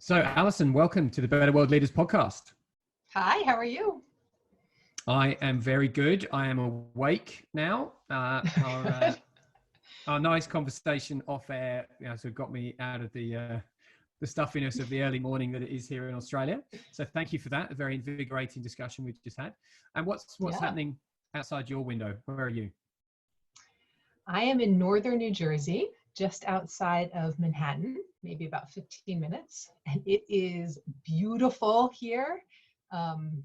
So, Alison, welcome to the Better World Leaders podcast. Hi, how are you? I am very good. I am awake now. Our nice conversation off air, sort of got me out of the stuffiness of the early morning that it is here in Australia. So, thank you for that. A very invigorating discussion we've just had. And what's happening outside your window? Where are you? I am in northern New Jersey, just outside of Manhattan, maybe about 15 minutes. And it is beautiful here.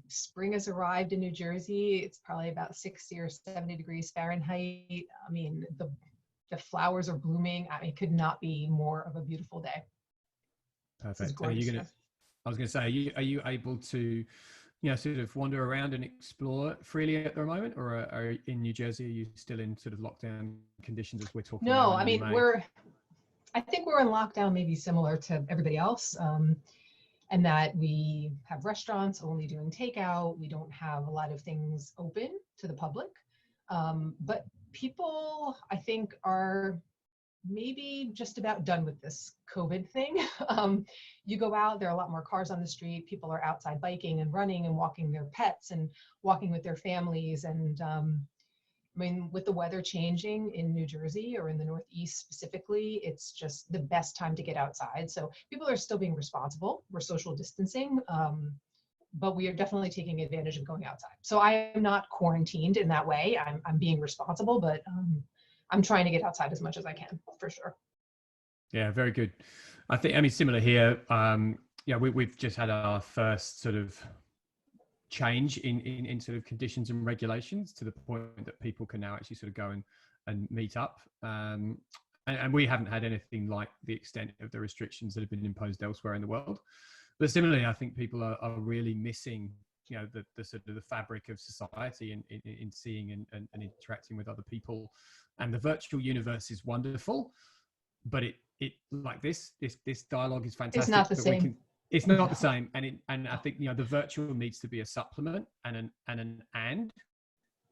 Spring has arrived in New Jersey. It's probably about 60 or 70 degrees Fahrenheit. I mean, the flowers are blooming. It could not be more of a beautiful day. Perfect. I was going to say, are you able to, sort of wander around and explore freely at the moment, or are in New Jersey? Are you still in sort of lockdown conditions as we're talking? No, I mean, I think we're in lockdown, maybe similar to everybody else, and that we have restaurants only doing takeout. We don't have a lot of things open to the public, but people, I think, are maybe just about done with this COVID thing. You go out, there are a lot more cars on the street. People are outside biking and running and walking their pets and walking with their families. And I mean, with the weather changing in New Jersey or in the Northeast specifically, it's just the best time to get outside. So people are still being responsible. We're social distancing, but we are definitely taking advantage of going outside. So I am not quarantined in that way. I'm being responsible, but I'm trying to get outside as much as I can, for sure. Yeah, very good. I mean, similar here. We've just had our first sort of change in sort of conditions and regulations to the point that people can now actually sort of go and meet up. And we haven't had anything like the extent of the restrictions that have been imposed elsewhere in the world. But similarly, I think people are really missing, the sort of the fabric of society in seeing and interacting with other people. And the virtual universe is wonderful, but it like this dialogue is fantastic. It's not the same. It's not the same, and I think the virtual needs to be a supplement and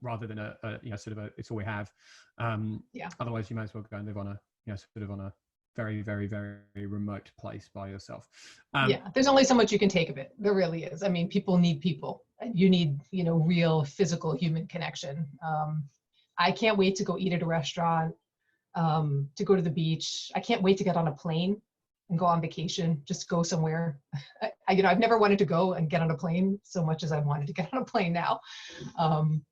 rather than a sort of a it's all we have. Otherwise, you might as well go and live on a sort of on a very, very, very remote place by yourself. There's only so much you can take of it. There really is. I mean, people need people. You need real physical human connection. I can't wait to go eat at a restaurant, to go to the beach. I can't wait to get on a plane and go on vacation, just go somewhere. I've never wanted to go and get on a plane so much as I wanted to get on a plane now.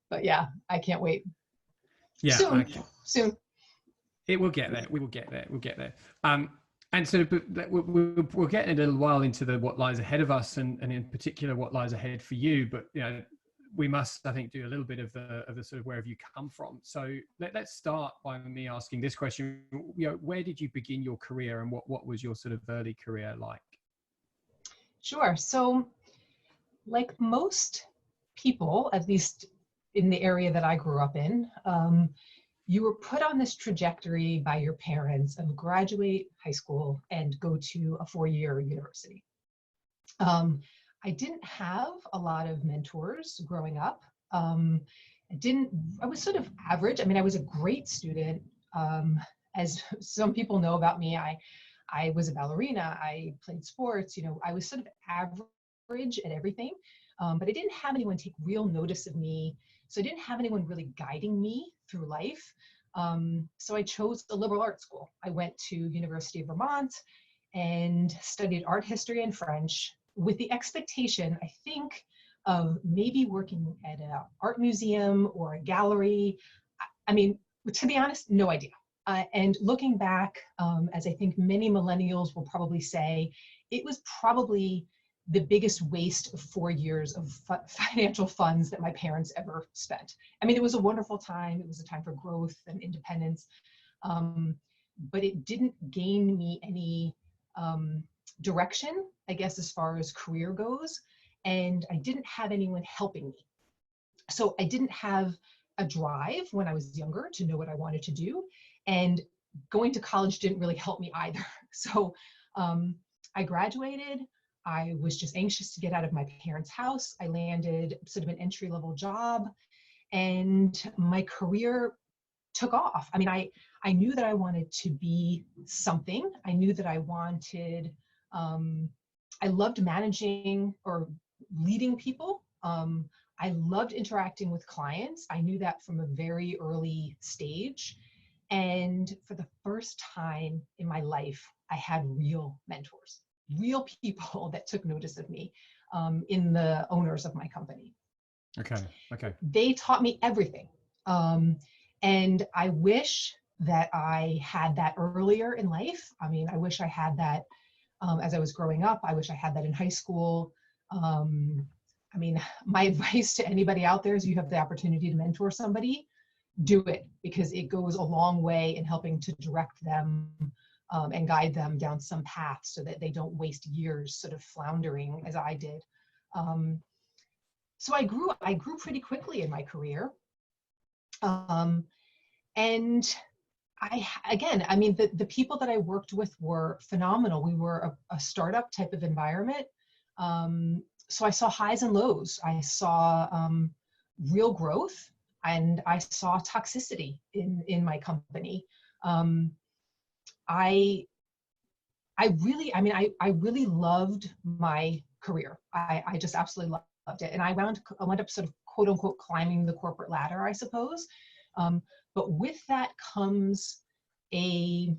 But yeah, I can't wait. Yeah, soon. It will get there. We will get there. We'll get there. And so we'll get in a little while into what lies ahead of us, and in particular what lies ahead for you. But we must, I think, do a little bit of the sort of where have you come from. So let's start by me asking this question. Where did you begin your career, and what was your sort of early career like? Sure. So like most people, at least in the area that I grew up in, you were put on this trajectory by your parents of graduate high school and go to a 4-year university. I didn't have a lot of mentors growing up. I was sort of average. I mean, I was a great student. As some people know about me, I was a ballerina. I played sports. I was sort of average at everything, but I didn't have anyone take real notice of me. So I didn't have anyone really guiding me through life. So I chose a liberal arts school. I went to University of Vermont and studied art history and French, with the expectation, I think, of maybe working at an art museum or a gallery. I mean, to be honest, no idea. And looking back, as I think many millennials will probably say, it was probably the biggest waste of 4 years of financial funds that my parents ever spent. I mean, it was a wonderful time. It was a time for growth and independence, but it didn't gain me any direction, I guess, as far as career goes. And I didn't have anyone helping me. So I didn't have a drive when I was younger to know what I wanted to do. And going to college didn't really help me either. So I graduated. I was just anxious to get out of my parents' house. I landed sort of an entry-level job, and my career took off. I mean, I knew that I wanted to be something. I knew that I wanted I loved managing or leading people. I loved interacting with clients. I knew that from a very early stage. And for the first time in my life, I had real mentors, real people that took notice of me, in the owners of my company. Okay. Okay. They taught me everything. And I wish that I had that earlier in life. I mean, I wish I had that as I was growing up. I wish I had that in high school. I mean, my advice to anybody out there is you have the opportunity to mentor somebody, do it, because it goes a long way in helping to direct them and guide them down some path so that they don't waste years sort of floundering as I did. So I grew pretty quickly in my career. And I mean, the people that I worked with were phenomenal. We were a startup type of environment. So I saw highs and lows. I saw real growth, and I saw toxicity in my company. I really loved my career. I just absolutely loved it. And I wound up sort of quote unquote climbing the corporate ladder, I suppose. But with that comes a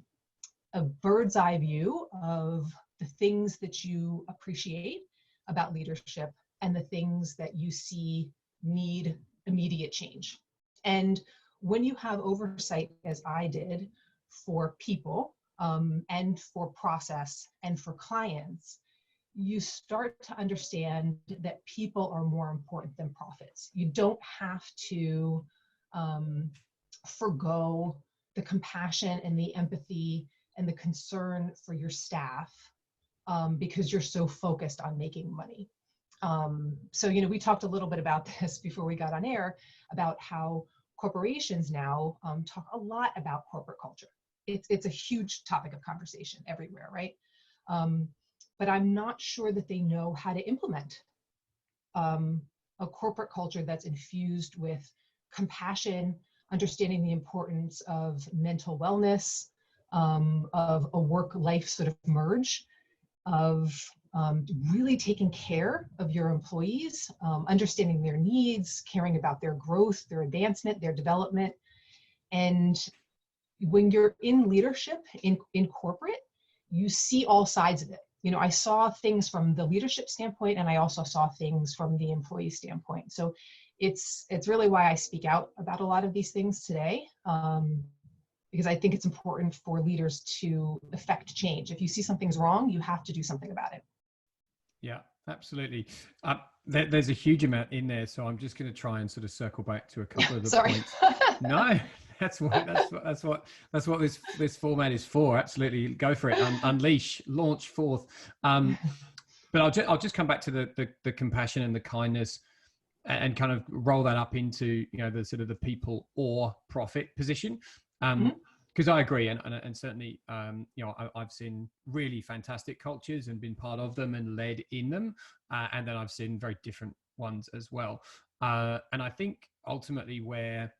bird's eye view of the things that you appreciate about leadership and the things that you see need immediate change. And when you have oversight, as I did, for people and for process and for clients, you start to understand that people are more important than profits. You don't have to forgo the compassion and the empathy and the concern for your staff because you're so focused on making money. So, we talked a little bit about this before we got on air, about how corporations now talk a lot about corporate culture. It's a huge topic of conversation everywhere, right? But I'm not sure that they know how to implement a corporate culture that's infused with compassion, understanding the importance of mental wellness, of a work-life sort of merge, of really taking care of your employees, understanding their needs, caring about their growth, their advancement, their development. And when you're in leadership in corporate, you see all sides of it. I saw things from the leadership standpoint, and I also saw things from the employee standpoint. So it's really why I speak out about a lot of these things today, because I think it's important for leaders to effect change. If you see something's wrong, you have to do something about it. Yeah, absolutely. There's a huge amount in there, so I'm just going to try and sort of circle back to a couple of the points. No, that's what this format is for. Absolutely, go for it. Unleash, launch forth. But I'll just come back to the compassion and the kindness, and kind of roll that up into the sort of the people or profit position. Because I agree, and certainly, I've seen really fantastic cultures and been part of them and led in them, and then I've seen very different ones as well. And I think ultimately where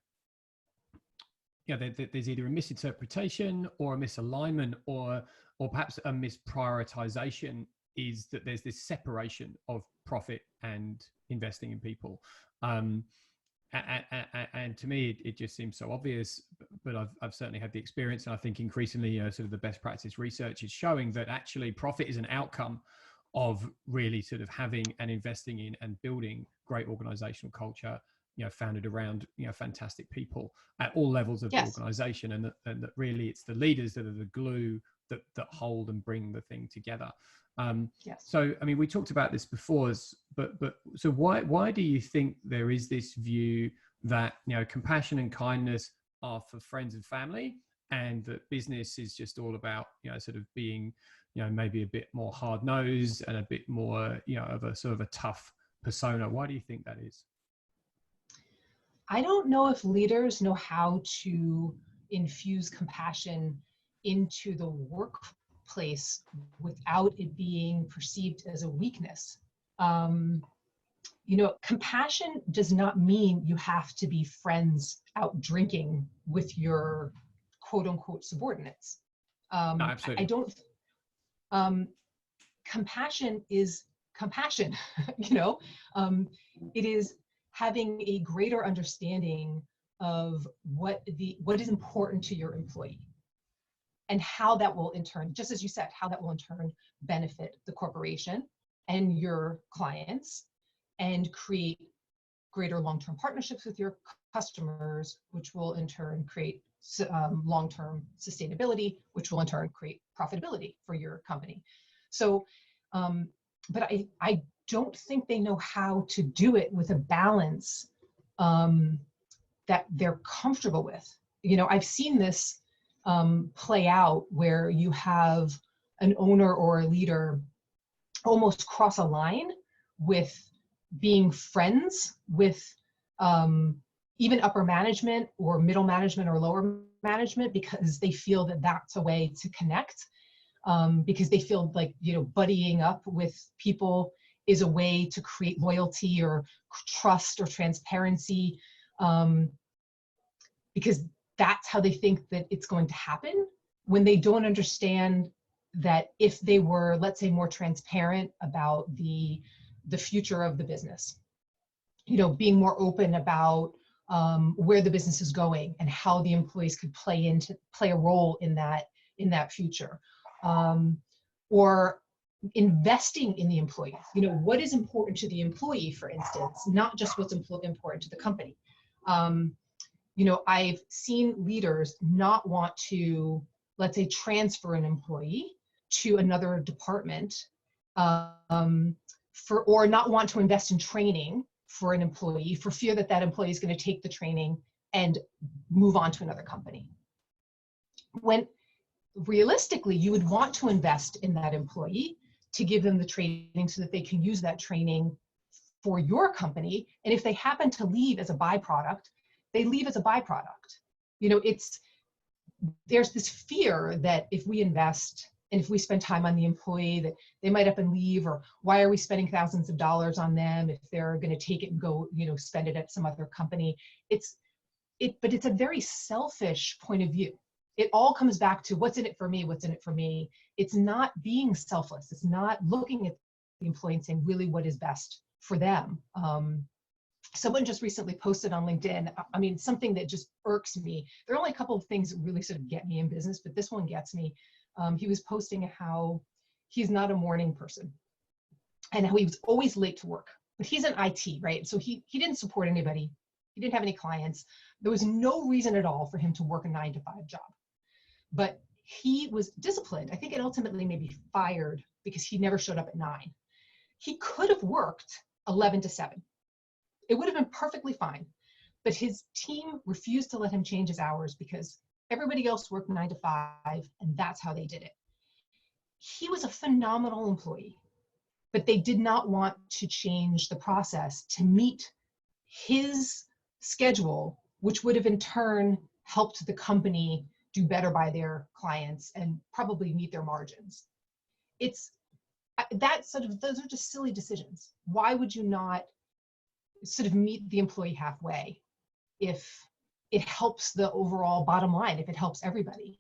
there's either a misinterpretation or a misalignment or perhaps a misprioritization is that there's this separation of profit and investing in people. And to me, it just seems so obvious, but I've certainly had the experience, and I think increasingly sort of the best practice research is showing that actually profit is an outcome of really sort of having and investing in and building great organizational culture, founded around, fantastic people at all levels of the organization, and that really it's the leaders that are the glue that hold and bring the thing together. So, I mean, we talked about this before, but so why do you think there is this view that, compassion and kindness are for friends and family, and that business is just all about, sort of being, maybe a bit more hard nosed and a bit more, of a sort of a tough persona? Why do you think that is? I don't know if leaders know how to infuse compassion into the workplace without it being perceived as a weakness. Compassion does not mean you have to be friends out drinking with your quote unquote subordinates. No, absolutely. I don't. compassion is compassion. It is having a greater understanding of what is important to your employee, and how that will in turn, just as you said, how that will in turn benefit the corporation and your clients, and create greater long-term partnerships with your customers, which will in turn create long-term sustainability, which will in turn create profitability for your company. So, but I don't think they know how to do it with a balance that they're comfortable with. I've seen this play out where you have an owner or a leader almost cross a line with being friends with even upper management or middle management or lower management, because they feel that that's a way to connect, because they feel like, buddying up with people is a way to create loyalty or trust or transparency, because that's how they think that it's going to happen, when they don't understand that if they were, let's say, more transparent about the future of the business, being more open about where the business is going and how the employees could play a role in that future, or investing in the employee. What is important to the employee, for instance, not just what's important to the company. I've seen leaders not want to, let's say, transfer an employee to another department, or not want to invest in training for an employee for fear that that employee is going to take the training and move on to another company. When realistically, you would want to invest in that employee to give them the training so that they can use that training for your company. And if they happen to leave as a byproduct, they leave as a byproduct. There's this fear that if we invest and if we spend time on the employee, that they might up and leave, or why are we spending thousands of dollars on them if they're going to take it and go, spend it at some other company. But it's a very selfish point of view. It all comes back to what's in it for me, what's in it for me. It's not being selfless. It's not looking at the employee and saying really what is best for them. Someone just recently posted on LinkedIn, something that just irks me. There are only a couple of things that really sort of get me in business, but this one gets me. He was posting how he's not a morning person and how he was always late to work, but he's in IT, right? So he didn't support anybody. He didn't have any clients. There was no reason at all for him to work a 9-to-5 job, but he was disciplined. I think it ultimately may be fired because he never showed up at 9. He could have worked 11 to 7. It would have been perfectly fine, but his team refused to let him change his hours because everybody else worked 9 to 5, and that's how they did it. He was a phenomenal employee, but they did not want to change the process to meet his schedule, which would have in turn helped the company do better by their clients and probably meet their margins. Those are just silly decisions. Why would you not sort of meet the employee halfway if it helps the overall bottom line, if it helps everybody?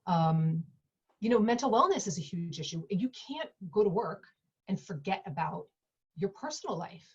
Mental wellness is a huge issue. You can't go to work and forget about your personal life.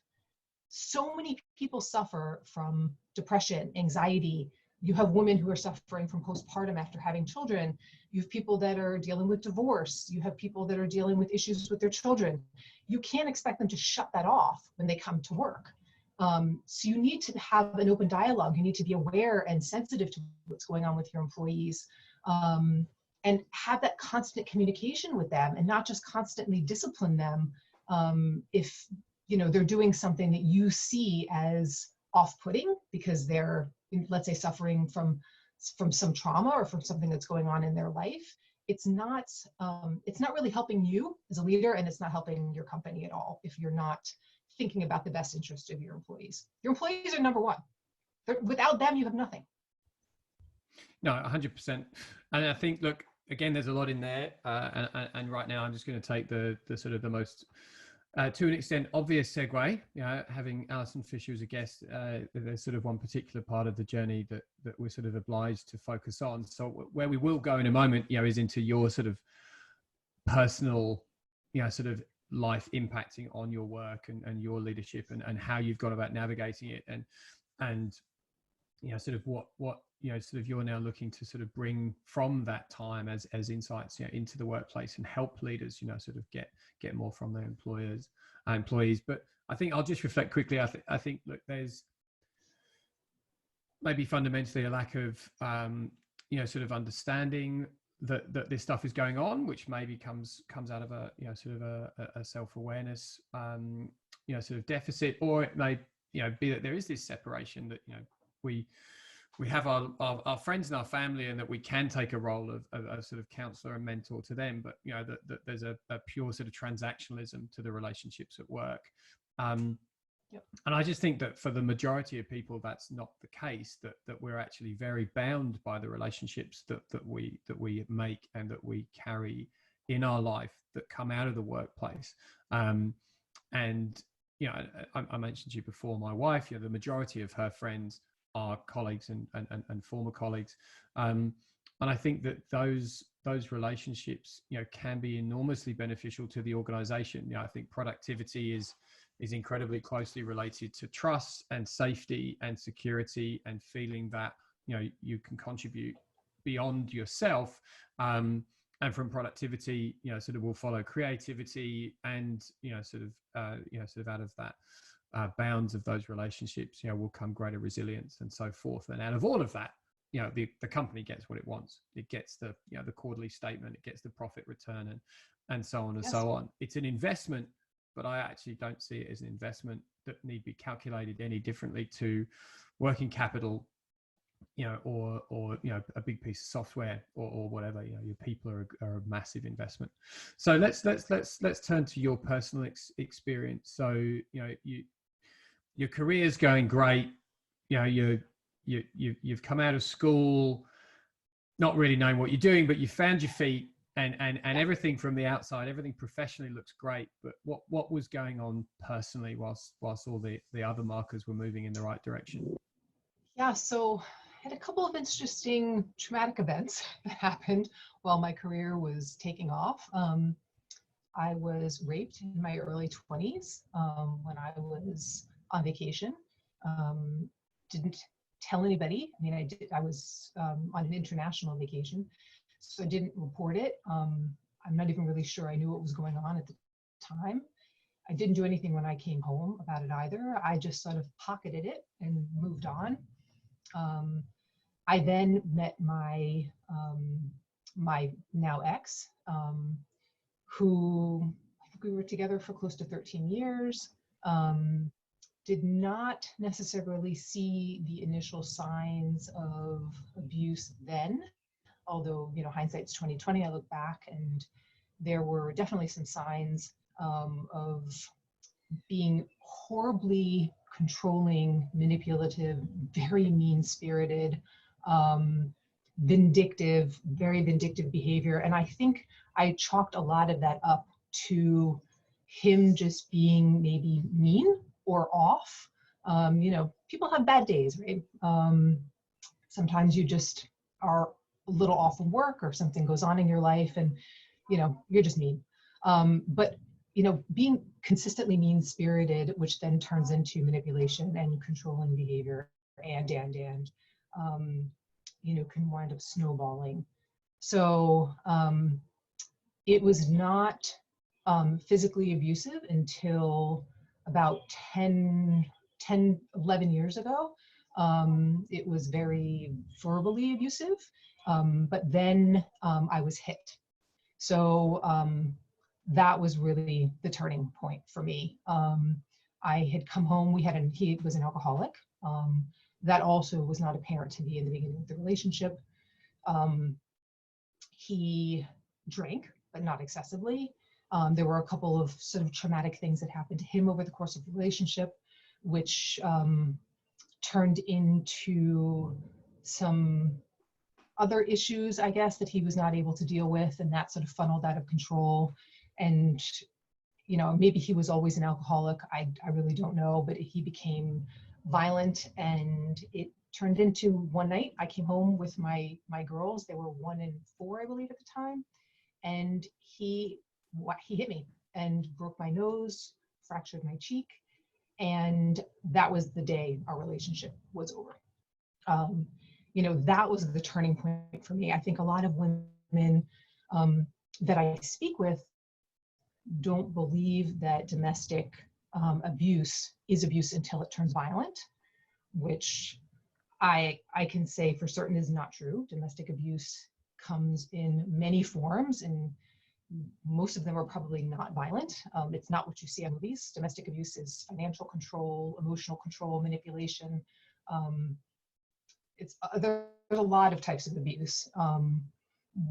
So many people suffer from depression, anxiety. You have women who are suffering from postpartum after having children. You have people that are dealing with divorce. You have people that are dealing with issues with their children. You can't expect them to shut that off when they come to work. So you need to have an open dialogue. You need to be aware and sensitive to what's going on with your employees, and have that constant communication with them, and not just constantly discipline them if they're doing something that you see as off-putting because they're, let's say, suffering from some trauma or from something that's going on in their life. It's not really helping you as a leader, and it's not helping your company at all if you're not thinking about the best interest of your employees. Your employees are number one. Without them, you have nothing. No, 100%. And I think, look, again, there's a lot in there. And right now I'm just going to take the sort of the most, to an extent, obvious segue, having Alison Fischer as a guest. There's sort of one particular part of the journey that we're sort of obliged to focus on. So where we will go in a moment, is into your sort of personal, sort of life impacting on your work and your leadership and how you've gone about navigating it, and sort of what sort of you're now looking to sort of bring from that time as insights into the workplace and help leaders sort of get more from their employees. But I think I'll just reflect quickly. I think look, there's maybe fundamentally a lack of sort of understanding that this stuff is going on, which maybe comes out of a sort of a self-awareness sort of deficit, or it may be that there is this separation that we have our friends and our family, and that we can take a role of sort of counselor and mentor to them, but that there's a pure sort of transactionalism to the relationships at work. Yep. And I just think that for the majority of people, that's not the case, that we're actually very bound by the relationships that we make and that we carry in our life that come out of the workplace. And I mentioned to you before, my wife, the majority of her friends are colleagues and former colleagues. And I think that those relationships, can be enormously beneficial to the organization. I think productivity is incredibly closely related to trust and safety and security and feeling that, you can contribute beyond yourself. And from productivity, sort of will follow creativity and, sort of out of that bounds of those relationships, will come greater resilience and so forth. And out of all of that, the company gets what it wants. It gets the quarterly statement, it gets the profit return, and so on and Yes. so on. It's an investment, but I actually don't see it as an investment that need be calculated any differently to working capital, or a big piece of software or whatever. Your people are a massive investment. So let's turn to your personal experience. So your career's going great. You've come out of school, not really knowing what you're doing, but you found your feet. And everything from the outside, everything professionally looks great, but what was going on personally whilst all the other markers were moving in the right direction? Yeah, so I had a couple of interesting traumatic events that happened while my career was taking off. I was raped in my early 20s when I was on vacation. Didn't tell anybody. I mean, I was on an international vacation, so I didn't report it. I'm not even really sure I knew what was going on at the time. I didn't do anything when I came home about it either. I just sort of pocketed it and moved on. I then met my my now ex, who I think we were together for close to 13 years. Did not necessarily see the initial signs of abuse then, although hindsight's 2020. I look back and there were definitely some signs of being horribly controlling, manipulative, very mean-spirited, vindictive, very vindictive behavior. And I think I chalked a lot of that up to him just being maybe mean or off. People have bad days, right? Sometimes you just are a little off of work or something goes on in your life and, you're just mean. But being consistently mean-spirited, which then turns into manipulation and controlling behavior and can wind up snowballing. So it was not physically abusive until about 11 years ago. It was very verbally abusive, but then I was hit. So that was really the turning point for me. I had come home, he was an alcoholic. That also was not apparent to me in the beginning of the relationship. He drank, but not excessively. There were a couple of sort of traumatic things that happened to him over the course of the relationship, which turned into some other issues, I guess, that he was not able to deal with, and that sort of funneled out of control. And maybe he was always an alcoholic. I really don't know, but he became violent, and it turned into one night I came home with my girls. They were 1 and 4, I believe, at the time, and he hit me and broke my nose, fractured my cheek. And that was the day our relationship was over. You know, that was the turning point for me. I think a lot of women that I speak with don't believe that domestic abuse is abuse until it turns violent, which I can say for certain is not true. Domestic abuse comes in many forms, and most of them are probably not violent. It's not what you see in movies. Domestic abuse is financial control, emotional control, manipulation. There's a lot of types of abuse.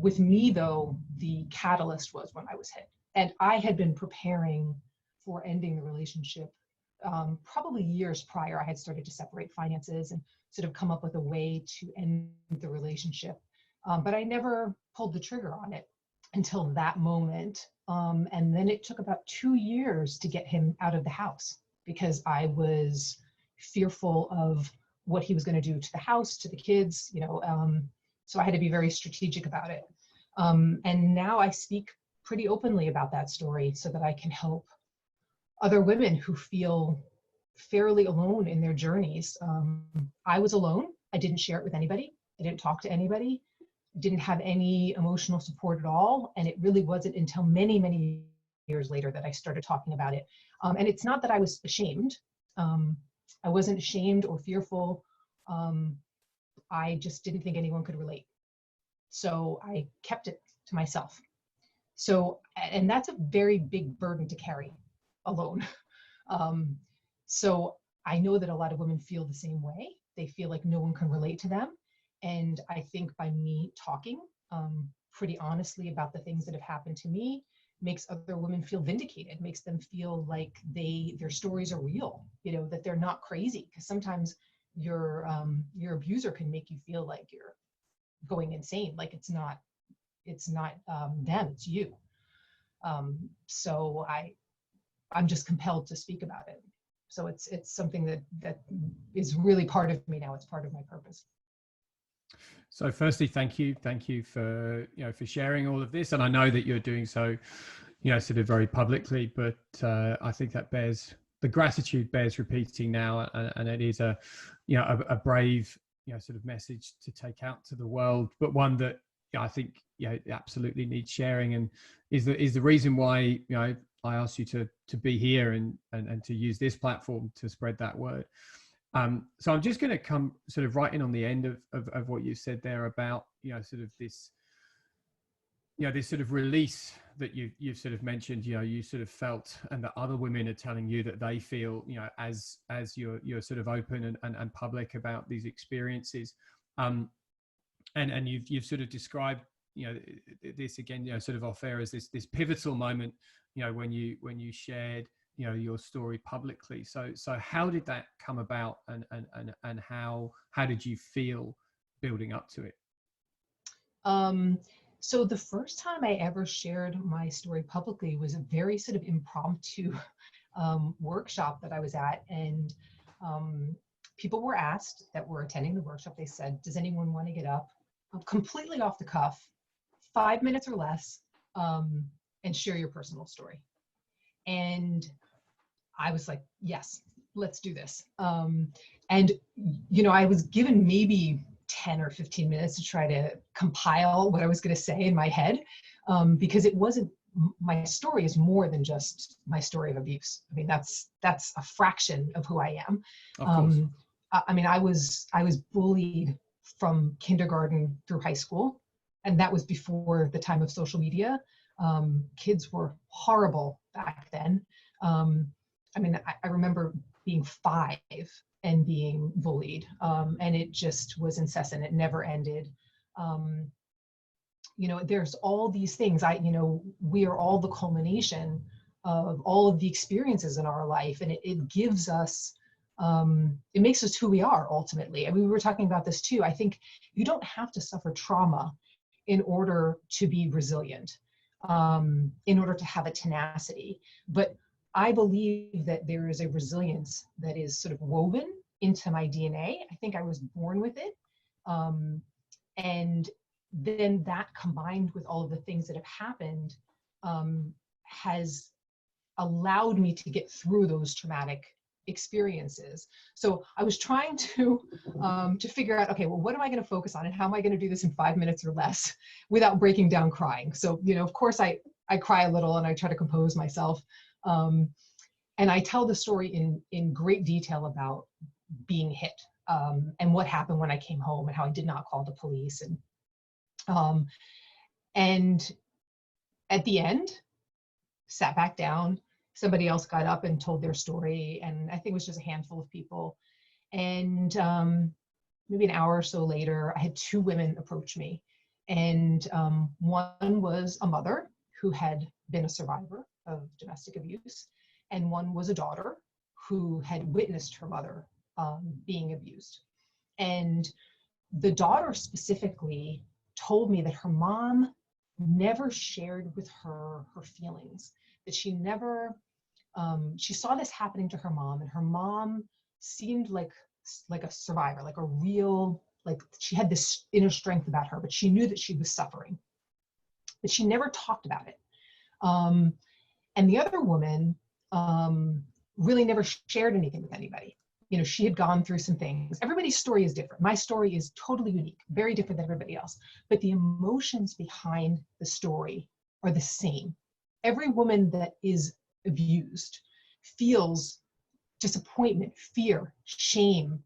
With me, though, the catalyst was when I was hit. And I had been preparing for ending the relationship probably years prior. I had started to separate finances and sort of come up with a way to end the relationship. But I never pulled the trigger on it until that moment. And then it took about 2 years to get him out of the house because I was fearful of what he was going to do to the house, to the kids, you know. So I had to be very strategic about it. And now I speak pretty openly about that story so that I can help other women who feel fairly alone in their journeys. I was alone. I didn't share it with anybody. I didn't talk to anybody. Didn't have any emotional support at all. And it really wasn't until many, many years later that I started talking about it. And it's not that I was ashamed. I wasn't ashamed or fearful. I just didn't think anyone could relate. So I kept it to myself. So, and that's a very big burden to carry alone. So I know that a lot of women feel the same way. They feel like no one can relate to them. And I think by me talking pretty honestly about the things that have happened to me makes other women feel vindicated, makes them feel like their stories are real, you know, that they're not crazy. Because sometimes your abuser can make you feel like you're going insane, like it's not them, it's you. So I'm just compelled to speak about it. So it's something that is really part of me now. It's part of my purpose. So firstly, thank you for for sharing all of this, and I know that you're doing so, sort of very publicly. But I think that the gratitude bears repeating now, and it is a brave sort of message to take out to the world, but one that I think absolutely needs sharing, and is the reason why I asked you to be here and to use this platform to spread that word. So I'm just going to come sort of right in on the end of what you said there about sort of this this sort of release that you've sort of mentioned. You sort of felt, and that other women are telling you that they feel as you're sort of open and public about these experiences, and you've sort of described this again sort of off air as this pivotal moment when you shared your story publicly. So how did that come about, and how did you feel building up to it? So the first time I ever shared my story publicly was a very sort of impromptu workshop that I was at, and people were asked that were attending the workshop. They said, does anyone want to get up completely off the cuff, 5 minutes or less, and share your personal story? And I was like, yes, let's do this. And I was given maybe 10 or 15 minutes to try to compile what I was going to say in my head, because it wasn't, my story is more than just my story of abuse. I mean, that's a fraction of who I am. I mean, I was bullied from kindergarten through high school, and that was before the time of social media. Kids were horrible back then. I mean, I remember being 5 and being bullied, and it just was incessant. It never ended. There's all these things. We are all the culmination of all of the experiences in our life, and it gives us, it makes us who we are ultimately. I mean, we were talking about this too. I think you don't have to suffer trauma in order to be resilient, in order to have a tenacity. But I believe that there is a resilience that is sort of woven into my DNA. I think I was born with it. And then that combined with all of the things that have happened has allowed me to get through those traumatic experiences. So I was trying to figure out, okay, well, what am I going to focus on, and how am I going to do this in 5 minutes or less without breaking down crying? So, of course I cry a little and I try to compose myself. And I tell the story in great detail about being hit, and what happened when I came home, and how I did not call the police. And at the end, sat back down. Somebody else got up and told their story, and I think it was just a handful of people. And maybe an hour or so later, I had 2 women approach me. And one was a mother who had been a survivor of domestic abuse, and one was a daughter who had witnessed her mother being abused. And the daughter specifically told me that her mom never shared with her feelings, that she never, she saw this happening to her mom, and her mom seemed like a survivor, like a real, like she had this inner strength about her, but she knew that she was suffering, but she never talked about it. And the other woman really never shared anything with anybody. She had gone through some things. Everybody's story is different. My story is totally unique, very different than everybody else. But the emotions behind the story are the same. Every woman that is abused feels disappointment, fear, shame,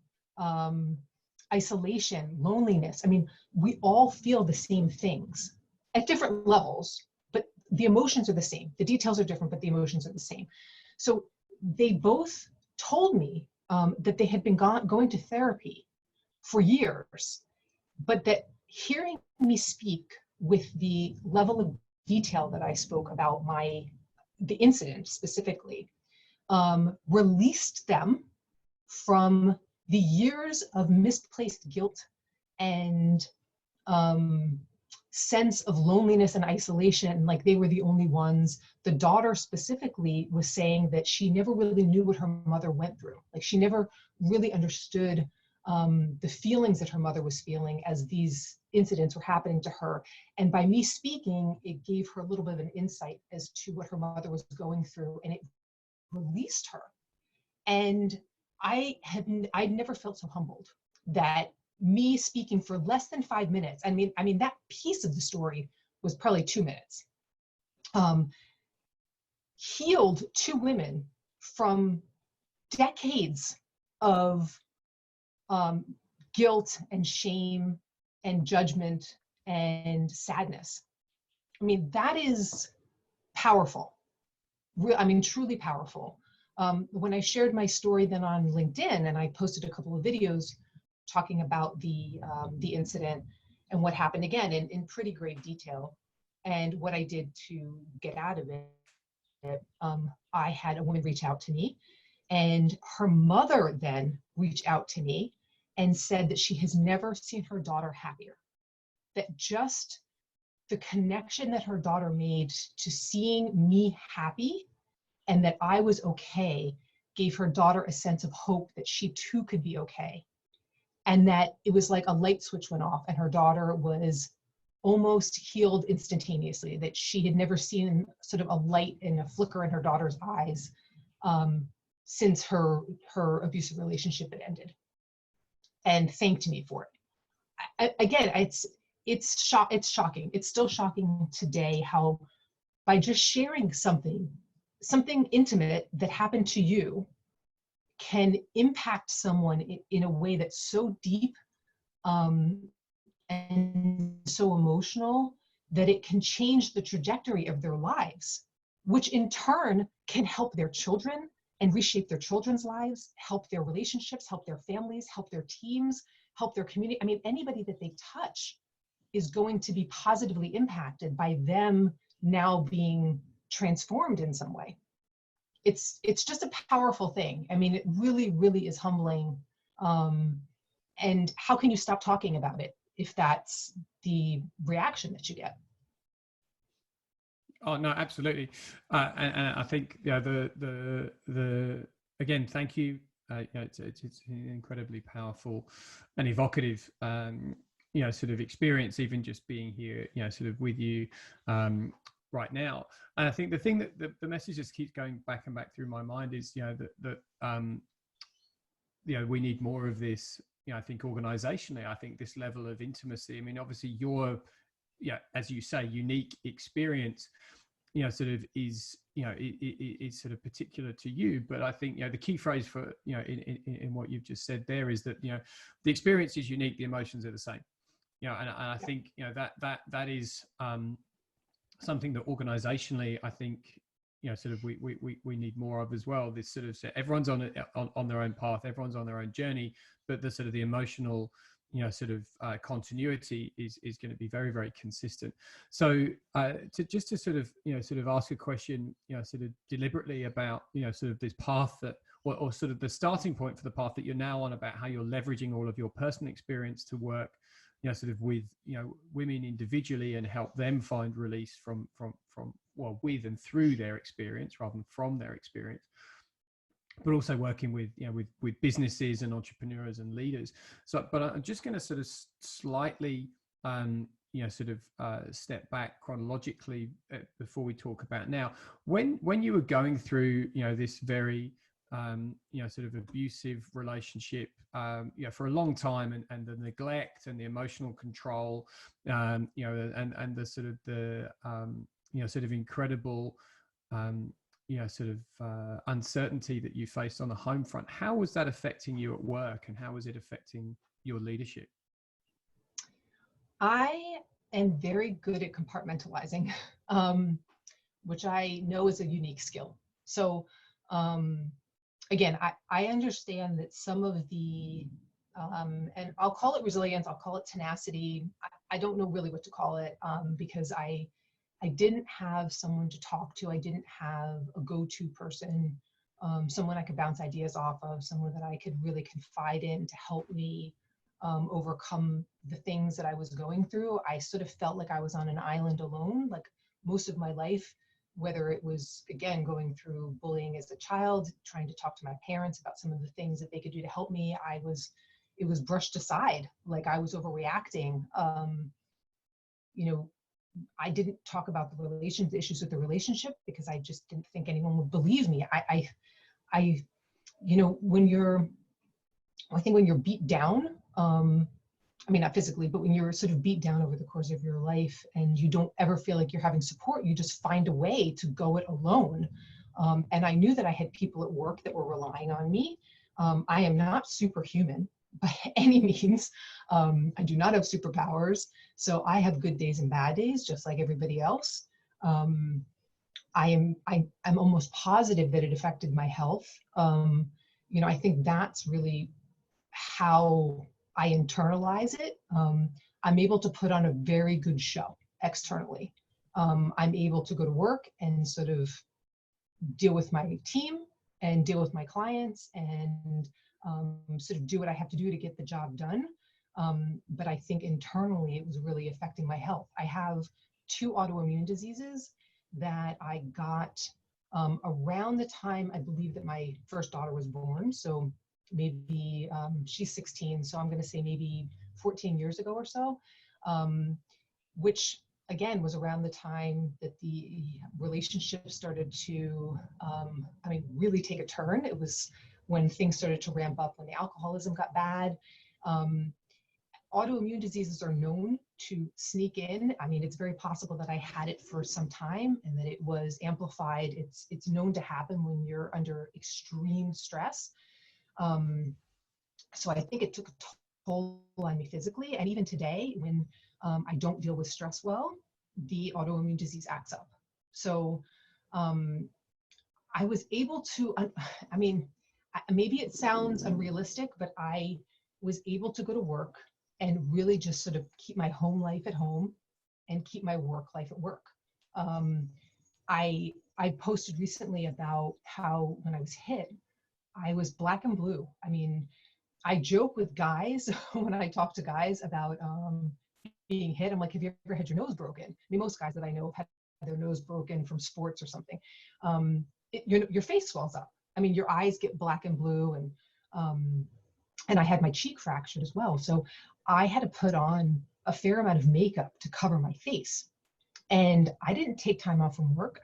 isolation, loneliness. I mean, we all feel the same things at different levels, but the emotions are the same. The details are different, but the emotions are the same. So they both told me that they had been going to therapy for years, but that hearing me speak with the level of detail that I spoke about the incident specifically, released them from the years of misplaced guilt and sense of loneliness and isolation, like they were the only ones. The daughter specifically was saying that she never really knew what her mother went through. Like she never really understood the feelings that her mother was feeling as these incidents were happening to her. And by me speaking, it gave her a little bit of an insight as to what her mother was going through, and it released her. And I'd never felt so humbled that me speaking for less than 5 minutes, I mean that piece of the story was probably 2 minutes, healed 2 women from decades of guilt and shame and judgment and sadness. I mean, that is powerful. Truly powerful. When I shared my story then on LinkedIn, and I posted a couple of videos talking about the incident and what happened, again in pretty great detail, and what I did to get out of it, I had a woman reach out to me, and her mother then reached out to me and said that she has never seen her daughter happier. That just the connection that her daughter made to seeing me happy and that I was okay gave her daughter a sense of hope that she too could be okay. And that it was like a light switch went off and her daughter was almost healed instantaneously, that she had never seen sort of a light and a flicker in her daughter's eyes since her abusive relationship had ended, and thanked me for it. Again, it's shocking. It's still shocking today how by just sharing something intimate that happened to you can impact someone in a way that's so deep and so emotional that it can change the trajectory of their lives, which in turn can help their children and reshape their children's lives, help their relationships, help their families, help their teams, help their community. I mean, anybody that they touch is going to be positively impacted by them now being transformed in some way. It's just a powerful thing. I mean, it really, really is humbling. And how can you stop talking about it if that's the reaction that you get? Oh no, absolutely, and I think the again, thank you. It's an incredibly powerful and evocative sort of experience, even just being here, sort of with you. right now. And I think the thing that the message just keeps going back and back through my mind is, we need more of this. I think organizationally, I think this level of intimacy. I mean, obviously your, as you say, unique experience, sort of is sort of particular to you. But I think the key phrase for in what you've just said there is that the experience is unique, the emotions are the same. And I think that is something that organizationally, I think sort of we need more of as well. This sort of, everyone's on their own path, everyone's on their own journey, but the sort of the emotional sort of continuity is going to be very, very consistent. So to sort of ask a question sort of deliberately about sort of this path that, or sort of the starting point for the path that you're now on, about how you're leveraging all of your personal experience to work sort of with women individually and help them find release from with and through their experience rather than from their experience, but also working with with businesses and entrepreneurs and leaders. So, but I'm just going to sort of slightly step back chronologically before we talk about now. When you were going through this very sort of abusive relationship for a long time, and the neglect and the emotional control, and the sort of the sort of incredible uncertainty that you faced on the home front, how was that affecting you at work, and how was it affecting your leadership? I am very good at compartmentalizing, which I know is a unique skill. So again, I understand that some of the, and I'll call it resilience, I'll call it tenacity. I don't know really what to call it, because I didn't have someone to talk to. I didn't have a go-to person, someone I could bounce ideas off of, someone that I could really confide in to help me overcome the things that I was going through. I sort of felt like I was on an island alone, like most of my life, whether it was, again, going through bullying as a child, trying to talk to my parents about some of the things that they could do to help me. It was brushed aside, like I was overreacting. I didn't talk about the issues with the relationship because I just didn't think anyone would believe me. When you're beat down, I mean, not physically, but when you're sort of beat down over the course of your life and you don't ever feel like you're having support, you just find a way to go it alone. And I knew that I had people at work that were relying on me. I am not superhuman by any means. I do not have superpowers. So I have good days and bad days, just like everybody else. I'm almost positive that it affected my health. I think that's really how I internalize it. I'm able to put on a very good show externally. I'm able to go to work and sort of deal with my team and deal with my clients and sort of do what I have to do to get the job done. But I think internally it was really affecting my health. I have 2 autoimmune diseases that I got around the time I believe that my first daughter was born. So maybe she's 16, so I'm going to say maybe 14 years ago or so, which again was around the time that the relationship started to, really take a turn. It was when things started to ramp up, when the alcoholism got bad. Autoimmune diseases are known to sneak in. I mean, it's very possible that I had it for some time and that it was amplified. It's known to happen when you're under extreme stress. So I think it took a toll on me physically. And even today, when I don't deal with stress well, the autoimmune disease acts up. So I was able to, maybe it sounds unrealistic, but I was able to go to work and really just sort of keep my home life at home and keep my work life at work. I posted recently about how when I was hit, I was black and blue. I mean, I joke with guys when I talk to guys about being hit. I'm like, have you ever had your nose broken? I mean, most guys that I know have had their nose broken from sports or something. Your face swells up. I mean, your eyes get black and blue, and I had my cheek fractured as well. So I had to put on a fair amount of makeup to cover my face. And I didn't take time off from work.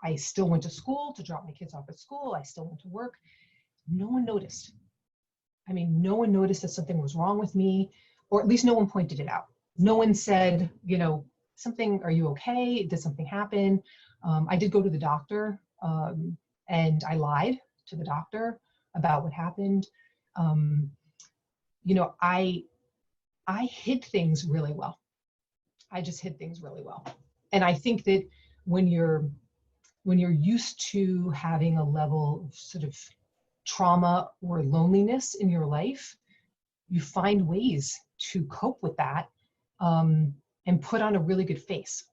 I still went to school to drop my kids off at school. I still went to work. No one noticed. I mean, no one noticed that something was wrong with me, or at least no one pointed it out. No one said, something, are you okay? Did something happen? I did go to the doctor, and I lied to the doctor about what happened. I hid things really well. I just hid things really well. And I think that when you're used to having a level of sort of trauma or loneliness in your life, you find ways to cope with that, and put on a really good face.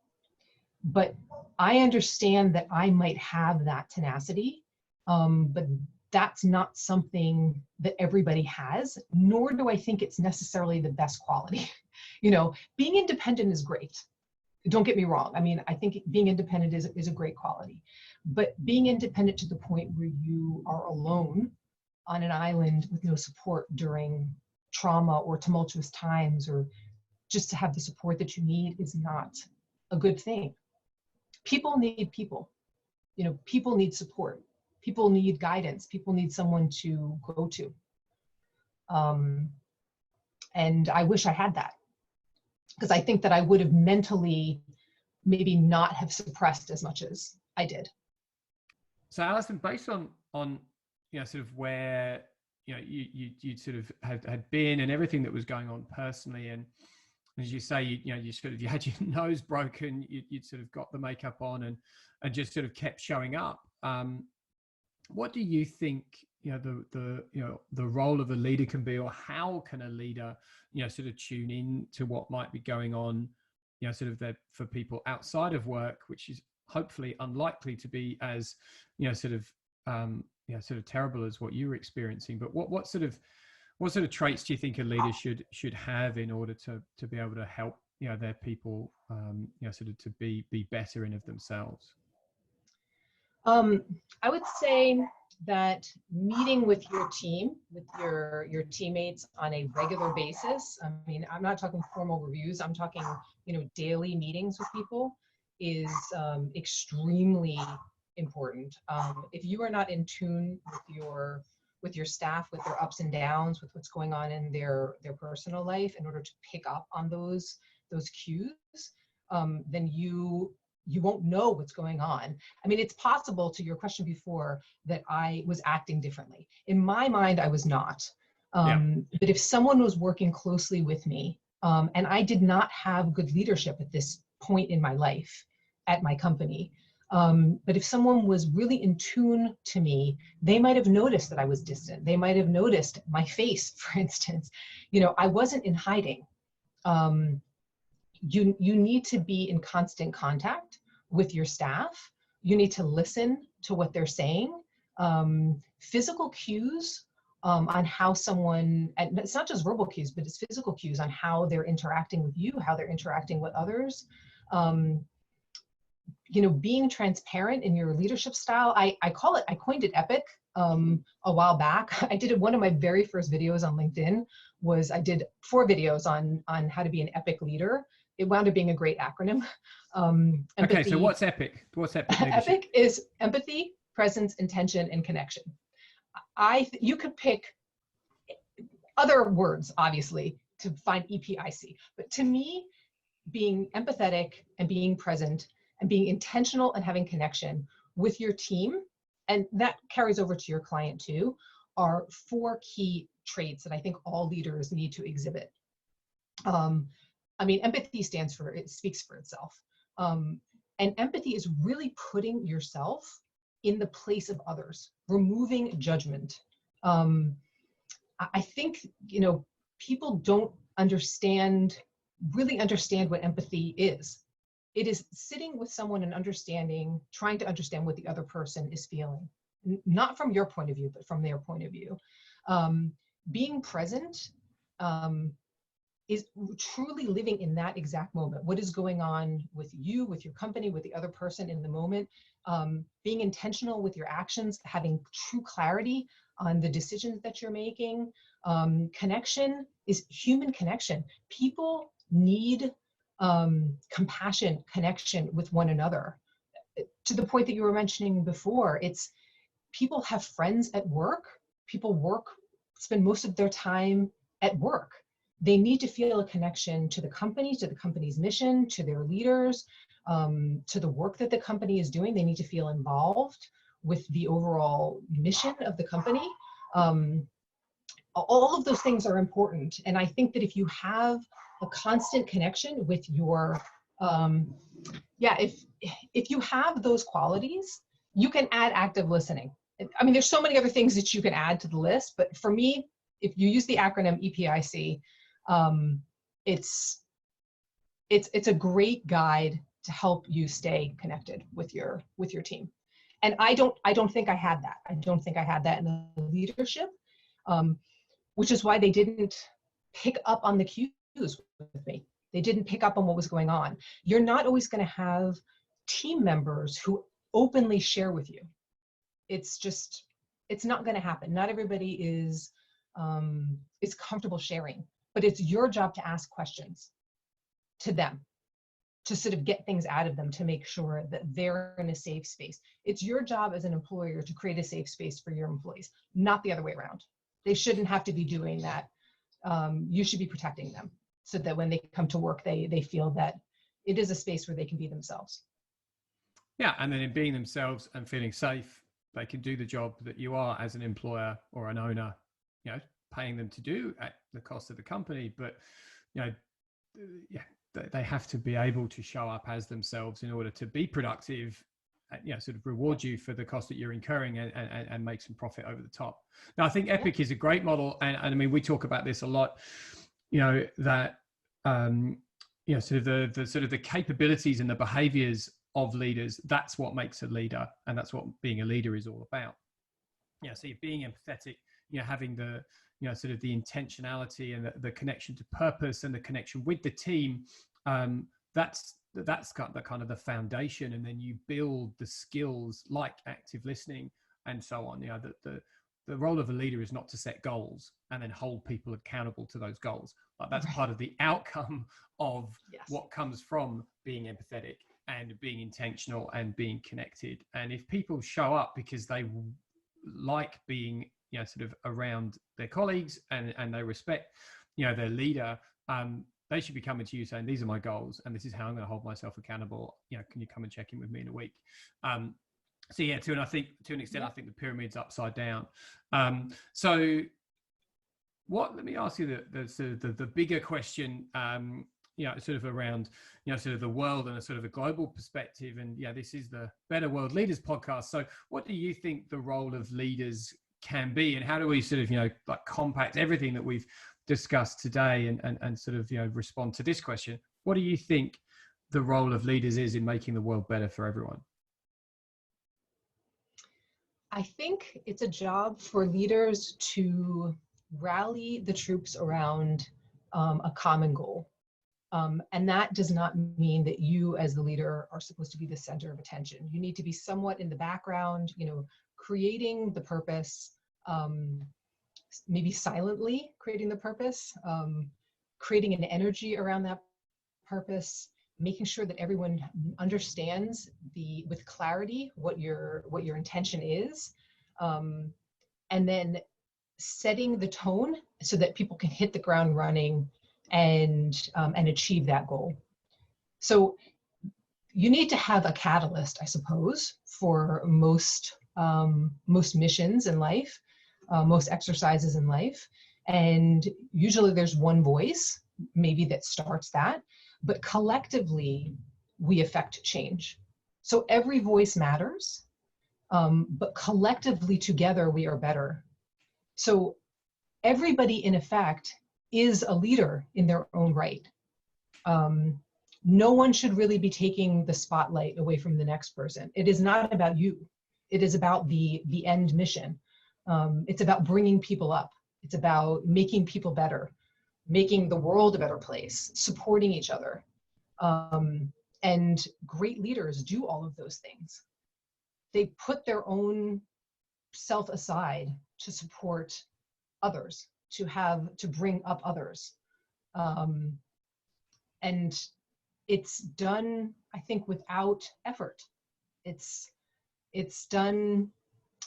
But I understand that I might have that tenacity, but that's not something that everybody has, nor do I think it's necessarily the best quality. Being independent is great. Don't get me wrong. I mean, I think being independent is a great quality, but being independent to the point where you are alone on an island with no support during trauma or tumultuous times, or just to have the support that you need, is not a good thing. People need people. People need support. People need guidance. People need someone to go to. And I wish I had that, because I think that I would have mentally maybe not have suppressed as much as I did. So Alison, based on sort of where you sort of had been and everything that was going on personally, and as you say, you had your nose broken, you'd sort of got the makeup on and just sort of kept showing up. What do you think the role of a leader can be, or how can a leader sort of tune in to what might be going on sort of there for people outside of work, which is hopefully unlikely to be as sort of terrible as what you were experiencing? But what sort of traits do you think a leader should have in order to be able to help their people sort of to be better in of themselves? I would say that meeting with your team, with your teammates on a regular basis, I mean, I'm not talking formal reviews, I'm talking, daily meetings with people, is extremely important. If you are not in tune with your staff, with their ups and downs, with what's going on in their personal life, in order to pick up on those cues, then you won't know what's going on. I mean, it's possible, to your question before, that I was acting differently. In my mind, I was not. But if someone was working closely with me, and I did not have good leadership at this point in my life at my company, but if someone was really in tune to me, they might have noticed that I was distant. They might have noticed my face, for instance. I wasn't in hiding. You need to be in constant contact with your staff. You need to listen to what they're saying. Physical cues on how someone, and it's not just verbal cues, but it's physical cues on how they're interacting with you, how they're interacting with others. Being transparent in your leadership style. I coined it epic a while back. I did it, one of my very first videos on LinkedIn was, I did 4 videos on how to be an epic leader. It wound up being a great acronym. Empathy. Okay, so what's epic? What's epic leadership? Epic is empathy, presence, intention, and connection. You could pick other words, obviously, to find EPIC. But to me, being empathetic and being present and being intentional and having connection with your team, and that carries over to your client too, are 4 key traits that I think all leaders need to exhibit. I mean, empathy it speaks for itself. And empathy is really putting yourself in the place of others, removing judgment. I think, people don't really understand what empathy is. It is sitting with someone and trying to understand what the other person is feeling, not from your point of view, but from their point of view. Being present is truly living in that exact moment. What is going on with you, with your company, with the other person in the moment? Being intentional with your actions, having true clarity on the decisions that you're making. Connection is human connection. People need compassion, connection with one another. To the point that you were mentioning before, it's people have friends at work. People spend most of their time at work. They need to feel a connection to the company's mission, to their leaders, to the work that the company is doing. They need to feel involved with the overall mission of the company. All of those things are important. And I think that if you have a constant connection with your, if you have those qualities, you can add active listening. I mean, there's so many other things that you can add to the list, but for me, if you use the acronym EPIC, it's a great guide to help you stay connected with your team. And I don't think I had that. I don't think I had that in the leadership, which is why they didn't pick up on the cues with me. They didn't pick up on what was going on. You're not always going to have team members who openly share with you. It's not going to happen. Not everybody is comfortable sharing, but it's your job to ask questions to them, to sort of get things out of them, to make sure that they're in a safe space. It's your job as an employer to create a safe space for your employees, not the other way around. They shouldn't have to be doing that. You should be protecting them so that when they come to work, they feel that it is a space where they can be themselves. Yeah, and then in being themselves and feeling safe, they can do the job that you are as an employer or an owner, paying them to do at the cost of the company. But, they have to be able to show up as themselves in order to be productive, sort of reward you for the cost that you're incurring and make some profit over the top. Now, I think Epic is a great model. And I mean, we talk about this a lot, that, sort of the capabilities and the behaviors of leaders, that's what makes a leader. And that's what being a leader is all about. So you're being empathetic, having the, sort of the intentionality and the connection to purpose and the connection with the team. That's kind of the foundation. And then you build the skills like active listening and so on. The role of a leader is not to set goals and then hold people accountable to those goals. But that's part of the outcome of what comes from being empathetic and being intentional and being connected. And if people show up because they like being, sort of around their colleagues and they respect, their leader, they should be coming to you saying, these are my goals and this is how I'm going to hold myself accountable. Can you come and check in with me in a week? To an extent, I think the pyramid's upside down. Let me ask you the bigger question, sort of around, sort of the world and a sort of a global perspective. And this is the Better World Leaders podcast. So what do you think the role of leaders can be, and how do we sort of, like compact everything that we've discussed today and sort of, respond to this question? What do you think the role of leaders is in making the world better for everyone? I think it's a job for leaders to rally the troops around a common goal. And that does not mean that you as the leader are supposed to be the center of attention. You need to be somewhat in the background, creating the purpose, maybe silently creating the purpose, creating an energy around that purpose, making sure that everyone understands with clarity what your intention is, and then setting the tone so that people can hit the ground running and achieve that goal. So you need to have a catalyst, I suppose, for most missions in life, most exercises in life. And usually there's one voice, maybe, that starts that, but collectively we affect change. So every voice matters, but collectively together we are better. So everybody, in effect, is a leader in their own right. No one should really be taking the spotlight away from the next person. It is not about you. It is about the end mission. It's about bringing people up. It's about making people better, making the world a better place, supporting each other. And great leaders do all of those things. They put their own self aside to support others, to bring up others. And it's done, I think, without effort. It's done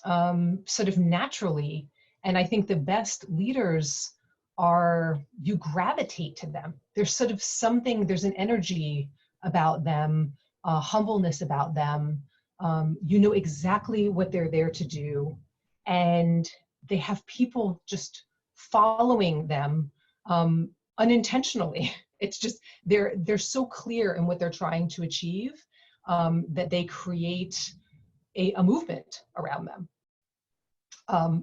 sort of naturally. And I think the best leaders are, you gravitate to them. There's sort of something, there's an energy about them, humbleness about them. You know exactly what they're there to do. And they have people just following them unintentionally. It's just, they're so clear in what they're trying to achieve that they create a movement around them.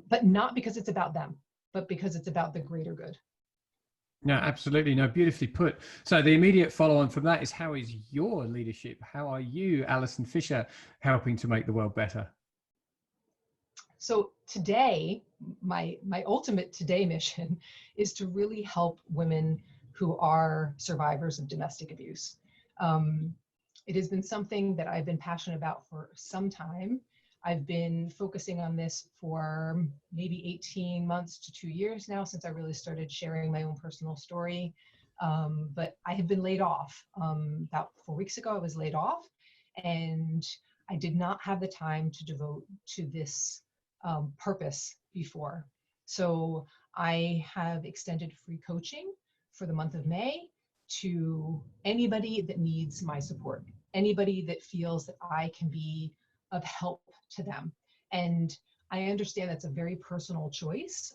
But not because it's about them, but because it's about the greater good. No, absolutely. No, beautifully put. So the immediate follow on from that is, how is your leadership? How are you, Alison Fischer, helping to make the world better? So today, my ultimate today mission is to really help women who are survivors of domestic abuse. It has been something that I've been passionate about for some time. I've been focusing on this for maybe 18 months to 2 years now, since I really started sharing my own personal story. But I have been laid off. About 4 weeks ago, I was laid off, and I did not have the time to devote to this purpose before. So I have extended free coaching for the month of May to anybody that needs my support, anybody that feels that I can be of help to them. And I understand that's a very personal choice.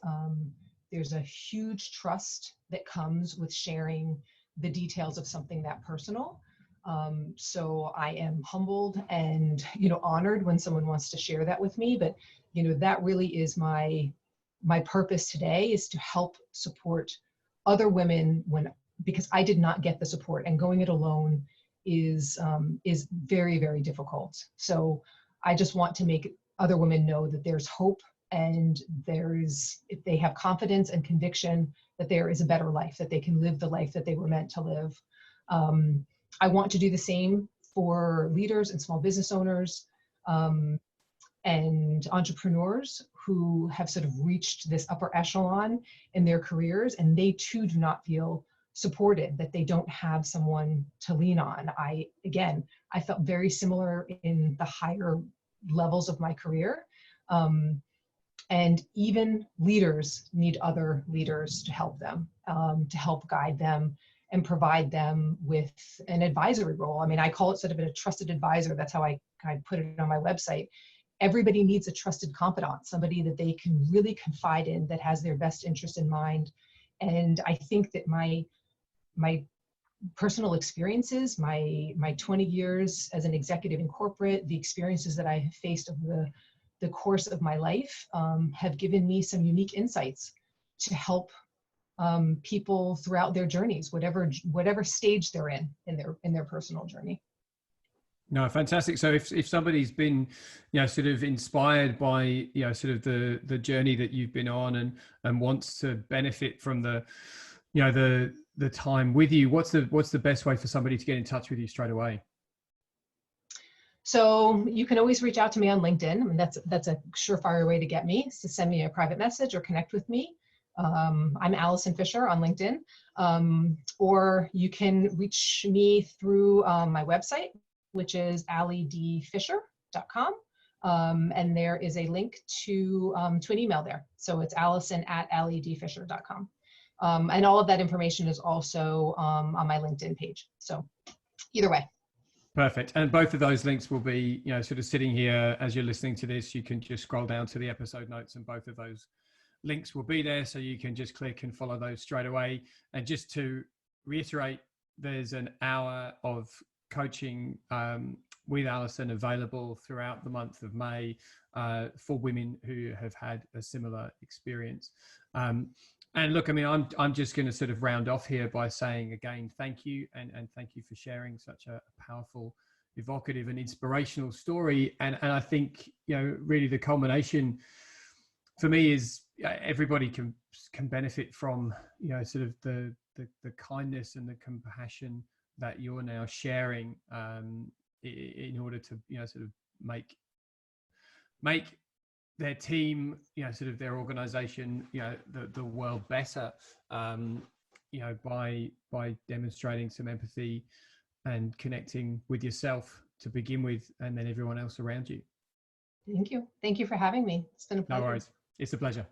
There's a huge trust that comes with sharing the details of something that personal. So I am humbled and, honored when someone wants to share that with me. But, that really is my purpose today, is to help support other women because I did not get the support, and going it alone is very, very difficult. So I just want to make other women know that there's hope, and if they have confidence and conviction that there is a better life, that they can live the life that they were meant to live. I want to do the same for leaders and small business owners and entrepreneurs who have sort of reached this upper echelon in their careers, and they too do not feel supported, that they don't have someone to lean on. I felt very similar in the higher levels of my career. And even leaders need other leaders to help them, to help guide them and provide them with an advisory role. I mean, I call it sort of a trusted advisor. That's how I put it on my website. Everybody needs a trusted confidant, somebody that they can really confide in, that has their best interest in mind. And I think that my personal experiences, my 20 years as an executive in corporate, the experiences that I have faced over the course of my life have given me some unique insights to help people throughout their journeys, whatever stage they're in their personal journey. No, fantastic. So if somebody's been, sort of inspired by, sort of the journey that you've been on and wants to benefit from the time with you, what's the best way for somebody to get in touch with you straight away? So you can always reach out to me on LinkedIn. I mean, that's a surefire way to get me, is to send me a private message or connect with me. I'm Alison Fischer on LinkedIn, or you can reach me through my website, which is allydfischer.com. And there is a link to an email there. So it's allison@allydfischer.com. And all of that information is also on my LinkedIn page. So either way. Perfect. And both of those links will be, sort of sitting here as you're listening to this. You can just scroll down to the episode notes, and both of those links will be there. So you can just click and follow those straight away. And just to reiterate, there's an hour of coaching with Alison available throughout the month of May for women who have had a similar experience. And look, I mean, I'm just going to sort of round off here by saying again, thank you. And thank you for sharing such a powerful, evocative and inspirational story. And I think, really the culmination for me is everybody can benefit from, sort of the kindness and the compassion that you're now sharing in order to, sort of make their team, sort of their organization, the world better, by demonstrating some empathy and connecting with yourself to begin with, and then everyone else around you. Thank you. Thank you for having me. It's been a pleasure. No worries. It's a pleasure.